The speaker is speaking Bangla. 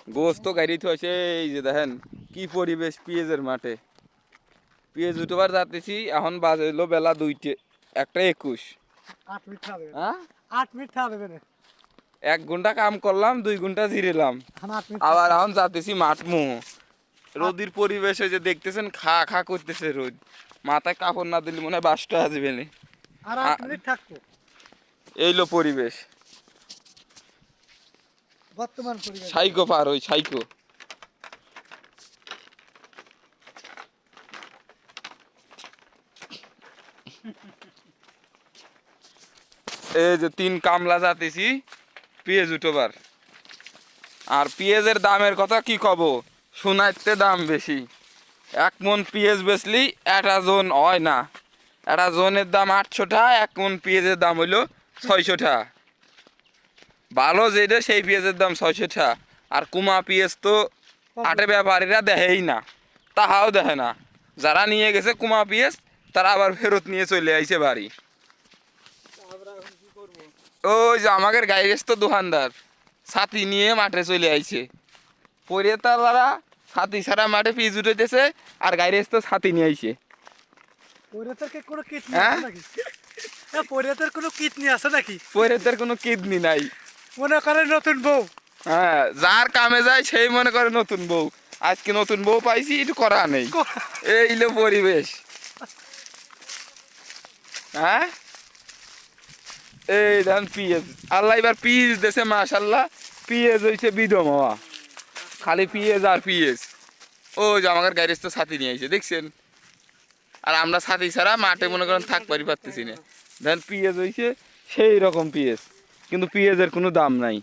গোস্ত গাড়িতে হয়েছে। এই যে দেখেন কি পরিবেশ পেঁয়াজের মাঠে। পেঁয়াজ উঠবার যাতেছি, এখন বাজে হলো বেলা 1:21। 8 মিনিট খাওয়া দেবে, হ্যাঁ 8 মিনিট খাওয়া দেবে না। 1 ঘন্টা কাম করলাম, 2 ঘন্টা জিরেলাম, এখন 8 মিনিট আবার থাকতে এখন হবে। যাতেছি মাঠ মুহ। রোদির পরিবেশে যে দেখতেছেন খা খা করতেছে রোদ, মাথায় কাপড় না দিলে মনে হয় বাসটা আসবে না। আর 8 মিনিট থাকবো। এইলো পরিবেশ, বর্তমান পরিবেশ সাইকো পার ওই সাইকো। এই যে 3 কামলা যাতেছি পেঁয়াজ উঠোবার। আর পেঁয়াজের দামের কথা কি কব, সোনাইতে দাম বেশি। 1 মন পেঁয়াজ বেচলি একটা জন হয় না, একটা জনের দাম 800 টাকা, 1 মন পেঁয়াজের দাম হইলো 600 টাকা। ভালো যেটা সেই পেঁয়াজের দাম 600 টাকা। আর কুমা পেঁয়াজ তো আটে ব্যাপারীরা দেখেই না, তাহাও দেখে না। যারা নিয়ে গেছে কুমা পেঁয়াজ তারা আবার ফেরত নিয়ে চলে আইছে বাড়ি। ওই যে আমাদের গাইরেস তো দোকানদার ছাতি নিয়ে মাঠে চলে আইছে। পরে তারা ছাতি ছাড়া মাঠে পিচ উঠেছে, আর গাইরেস তো ছাতি নিয়ে আইছে। পরিবেশের কোনো কিডনি হ্যাঁ? আছে নাকি? পরিবেশের কোনো কিডনি আছে নাকি? পরে তার কোনো কিডনি নাই। মনে করেন নতুন বউ। হ্যাঁ, যার কামে যায় সেই মনে করে নতুন বউ। আজকে নতুন বউ পাইছি, একটু করা নেই। এইলো পরিবেশ। হ্যাঁ, এই ধান পিঁয়াজ আল্লাহ এবার পিঁয়াজ দেশে মাশাল্লাহ। পিঁয়াজ হয়েছে বিধম হওয়া, খালি পিঁয়াজ আর পিঁয়াজ। ও যে আমাদের গাড়ি তো ছাতি নিয়ে আইছে দেখছেন। আর আমরা ছাতি ছাড়া মাঠে মনে করেন পারতেছি না। ধান পিঁয়াজ হয়েছে সেই রকম পিঁয়াজ, কিন্তু পিঁয়াজের কোনো দাম নাই।